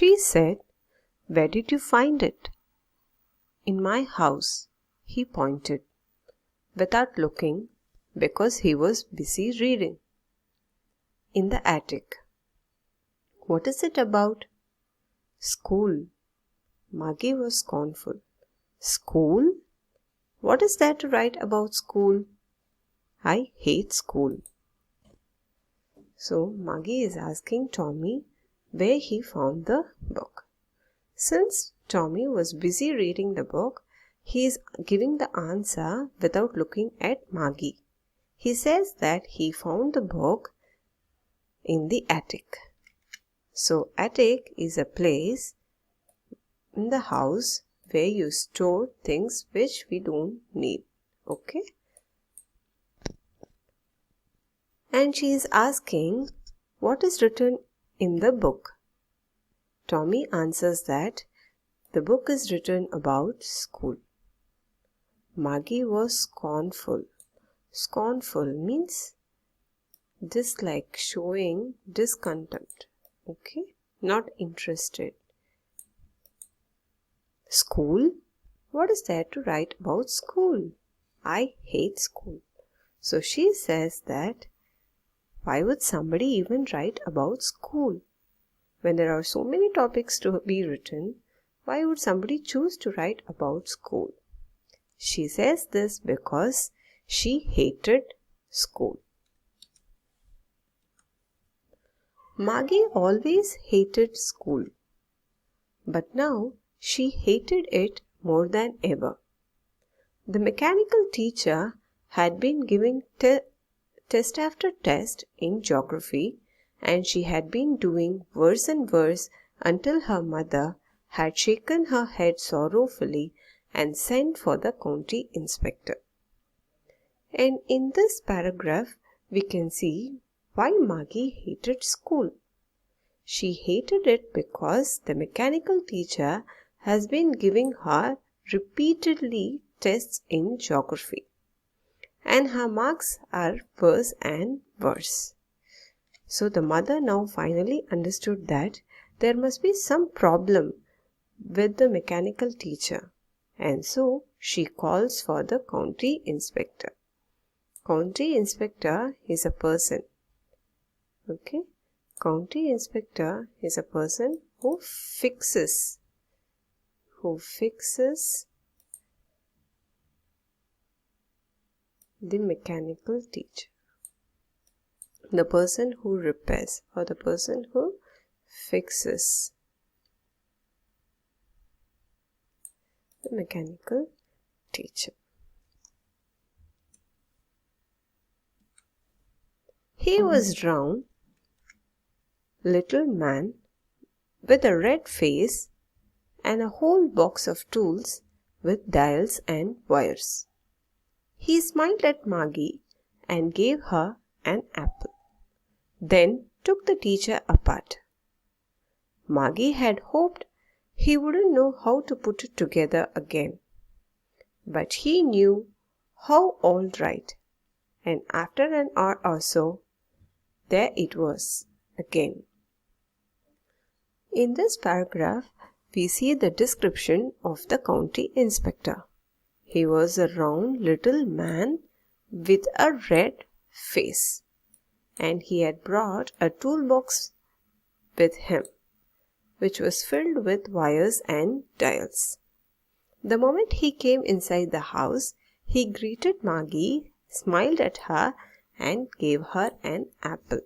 She said, "Where did you find it?" "In my house," he pointed, without looking, because he was busy reading. "In the attic." "What is it about?" "School." Maggie was scornful. "School? What is there to write about school?" "I hate school." So Maggie is asking Tommy where he found the book. Since Tommy was busy reading the book, he is giving the answer without looking at Maggie. He says that he found the book in the attic. So attic is a place in the house where you store things which we don't need. Okay? And she is asking, what is written in the book? Tommy answers that the book is written about school. Maggie was scornful. Scornful means dislike, showing discontent. Okay? Not interested. School? What is there to write about school? I hate school. So she says that why would somebody even write about school? When there are so many topics to be written, why would somebody choose to write about school? She says this because she hated school. Maggie always hated school, but now she hated it more than ever. The mechanical teacher had been giving test after test in geography, and she had been doing worse and worse until her mother had shaken her head sorrowfully and sent for the county inspector. And in this paragraph, we can see why Maggie hated school. She hated it because the mechanical teacher has been giving her repeatedly tests in geography, and her marks are worse and worse. So the mother now finally understood that there must be some problem with the mechanical teacher, and so she calls for the county inspector. County inspector is a person. Okay? County inspector is a person who fixes the mechanical teacher. The person who repairs or the person who fixes the mechanical teacher. He was round, little man with a red face and a whole box of tools with dials and wires. He smiled at Maggie and gave her an apple, then took the teacher apart. Maggie had hoped he wouldn't know how to put it together again, but he knew how all right, and after an hour or so, there it was again. In this paragraph, we see the description of the county inspector. He was a round little man with a red face, and he had brought a toolbox with him, which was filled with wires and dials. The moment he came inside the house, he greeted Maggie, smiled at her, and gave her an apple,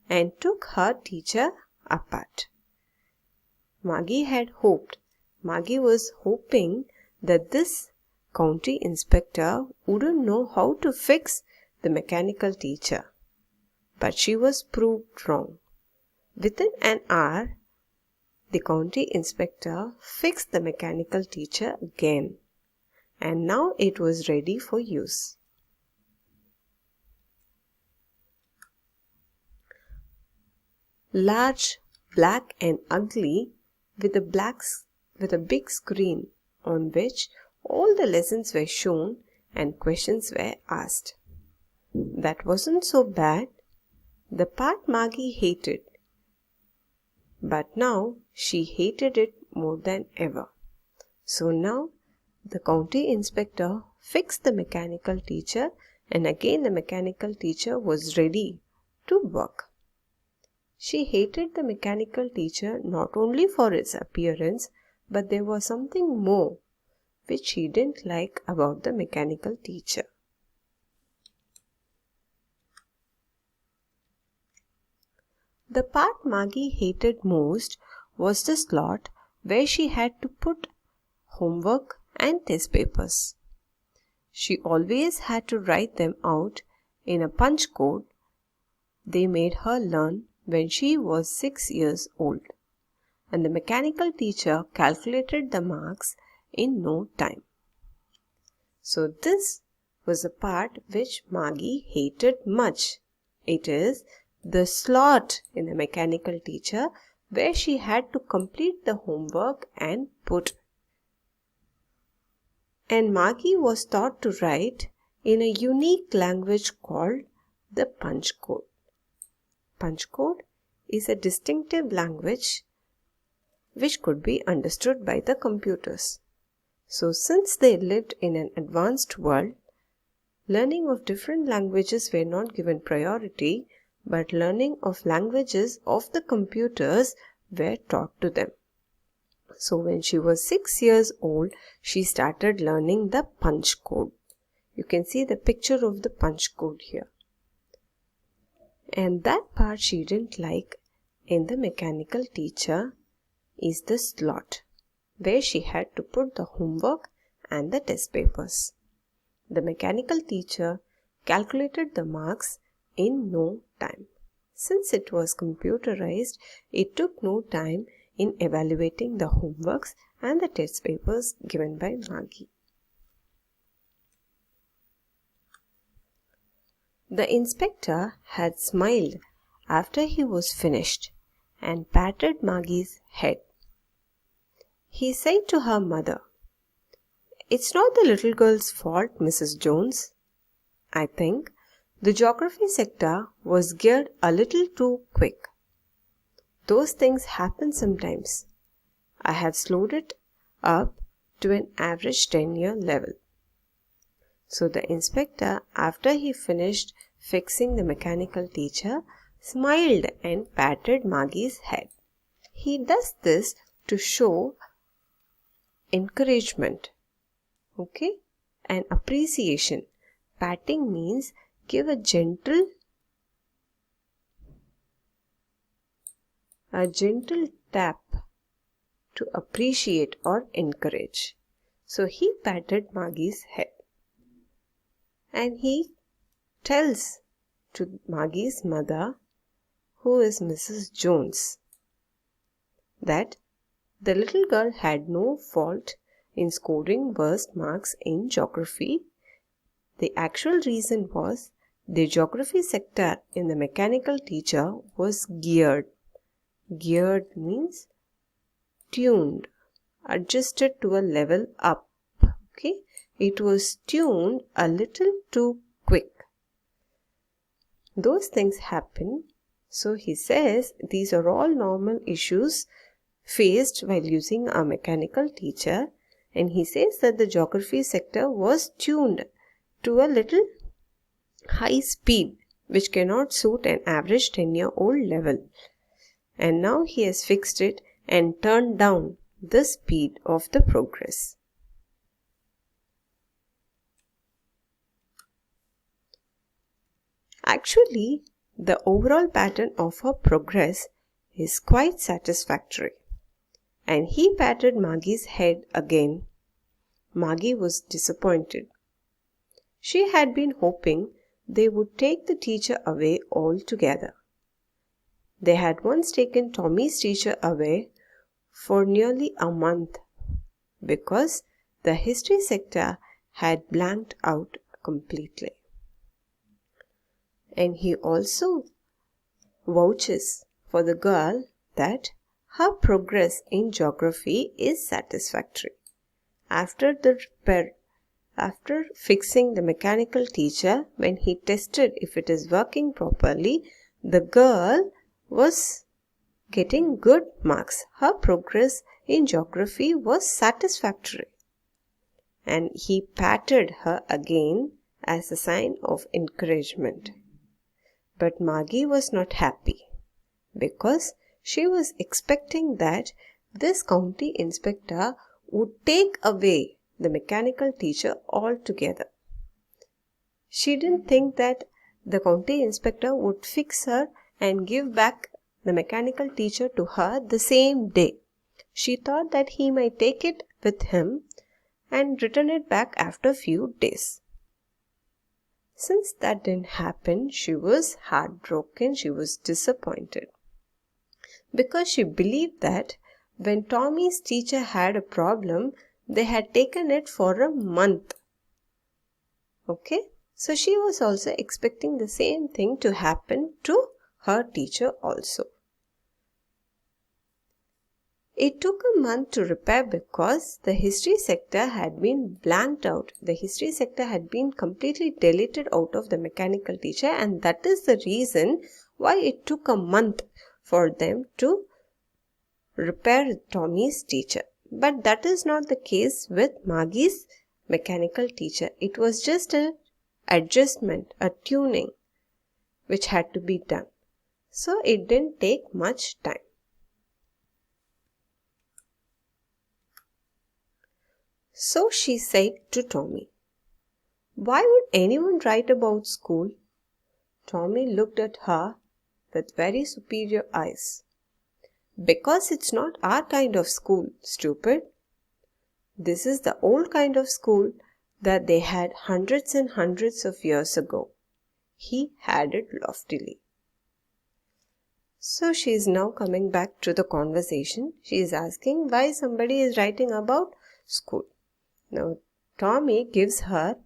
and took her teacher apart. Maggie was hoping that this county inspector wouldn't know how to fix the mechanical teacher. But she was proved wrong. Within an hour, the county inspector fixed the mechanical teacher again, and now it was ready for use. Large, black and ugly, with a big screen on which all the lessons were shown and questions were asked. That wasn't so bad. The part Maggie hated but now she hated it more than ever. So now the county inspector fixed the mechanical teacher, and again the mechanical teacher was ready to work. She hated the mechanical teacher not only for its appearance, but there was something more which she didn't like about the mechanical teacher. The part Maggie hated most was the slot where she had to put homework and test papers. She always had to write them out in a punch code they made her learn when she was 6 years old, and the mechanical teacher calculated the marks in no time. So this was the part which Maggie hated much. It is the slot in the mechanical teacher where she had to complete the homework and put. And Maggie was taught to write in a unique language called the punch code. Punch code is a distinctive language which could be understood by the computers. So since they lived in an advanced world, learning of different languages were not given priority, but learning of languages of the computers were taught to them. So when she was 6 years old, she started learning the punch code. You can see the picture of the punch code here. And that part she didn't like in the mechanical teacher is the slot, where she had to put the homework and the test papers. The mechanical teacher calculated the marks in no time. Since it was computerized, it took no time in evaluating the homeworks and the test papers given by Maggie. The inspector had smiled after he was finished and patted Maggie's head. He said to her mother, "It's not the little girl's fault, Mrs. Jones. I think the geography sector was geared a little too quick. Those things happen sometimes. I have slowed it up to an average 10-year level." So the inspector, after he finished fixing the mechanical teacher, smiled and patted Maggie's head. He does this to show encouragement, and appreciation. Patting means give a gentle tap to appreciate or encourage. So he patted Maggie's head. And he tells to Maggie's mother, who is Mrs. Jones, that the little girl had no fault in scoring worst marks in geography. The actual reason was the geography sector in the mechanical teacher was geared. Geared means tuned, adjusted to a level up. It was tuned a little too quick. Those things happen. So he says these are all normal issues faced while using a mechanical teacher, and he says that the geography sector was tuned to a little high speed which cannot suit an average 10-year-old level, and now he has fixed it and turned down the speed of the progress. Actually, the overall pattern of her progress is quite satisfactory. And he patted Maggie's head again. Maggie was disappointed. She had been hoping they would take the teacher away altogether. They had once taken Tommy's teacher away for nearly a month because the history sector had blanked out completely. And he also vouches for the girl that her progress in geography is satisfactory. After fixing the mechanical teacher, when he tested if it is working properly, the girl was getting good marks. Her progress in geography was satisfactory. And he patted her again as a sign of encouragement. But Maggie was not happy because she was expecting that this county inspector would take away the mechanical teacher altogether. She didn't think that the county inspector would fix her and give back the mechanical teacher to her the same day. She thought that he might take it with him and return it back after a few days. Since that didn't happen, she was heartbroken, she was disappointed. Because she believed that when Tommy's teacher had a problem, they had taken it for a month. Okay? So she was also expecting the same thing to happen to her teacher also. It took a month to repair because the history sector had been blanked out. The history sector had been completely deleted out of the mechanical teacher, and that is the reason why it took a month for them to repair Tommy's teacher. But that is not the case with Maggie's mechanical teacher. It was just an adjustment, a tuning which had to be done. So it didn't take much time. So she said to Tommy, "Why would anyone write about school?" Tommy looked at her with very superior eyes. "Because it's not our kind of school, stupid. This is the old kind of school that they had hundreds and hundreds of years ago," he added loftily. So she is now coming back to the conversation. She is asking why somebody is writing about school. Now, Tommy gives her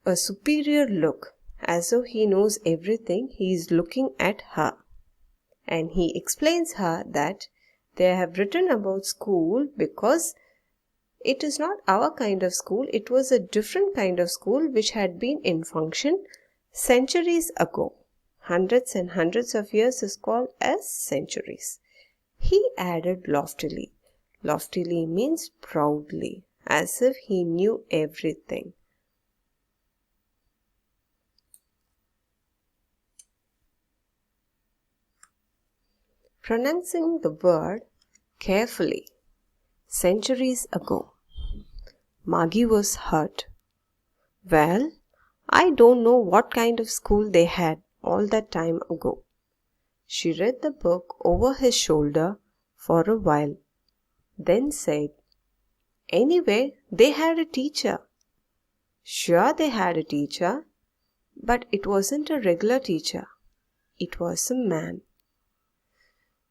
a superior look, as though he knows everything. He is looking at her. And he explains her that they have written about school because it is not our kind of school. It was a different kind of school which had been in function centuries ago. Hundreds and hundreds of years is called as centuries. He added loftily. Loftily means proudly, as if he knew everything. Pronouncing the word carefully. Centuries ago. Maggie was hurt. Well, I don't know what kind of school they had all that time ago. She read the book over his shoulder for a while, then said, "Anyway, they had a teacher." Sure, they had a teacher, but it wasn't a regular teacher. It was a man.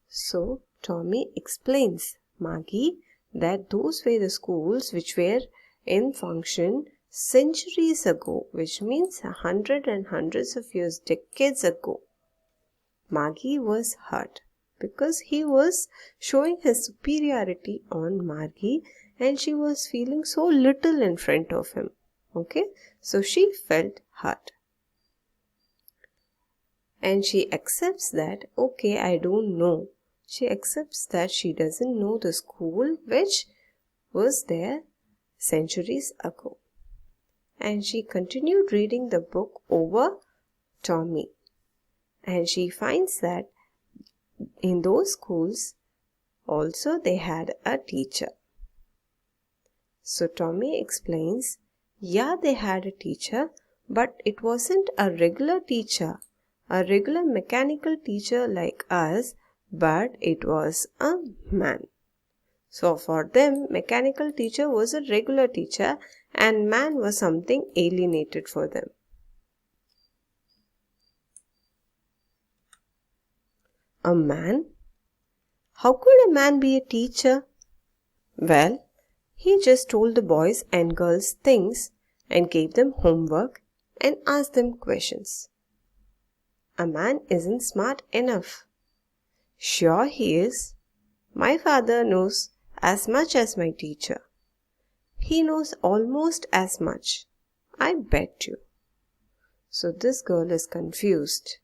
So Tommy explains, Maggie, that those were the schools which were in function centuries ago, which means 100 and hundreds of years, decades ago. Maggie was hurt because he was showing his superiority on Maggie and she was feeling so little in front of him. Okay, so she felt hurt. And she accepts that, okay, I don't know. She accepts that she doesn't know the school which was there centuries ago. And she continued reading the book over Tommy. And she finds that in those schools also they had a teacher. So Tommy explains, yeah, they had a teacher, but it wasn't a regular teacher, a regular mechanical teacher like us, but it was a man. So for them, mechanical teacher was a regular teacher and man was something alienated for them. A man? How could a man be a teacher? Well, he just told the boys and girls things and gave them homework and asked them questions. A man isn't smart enough. Sure he is. My father knows as much as my teacher. He knows almost as much. I bet you. So this girl is confused.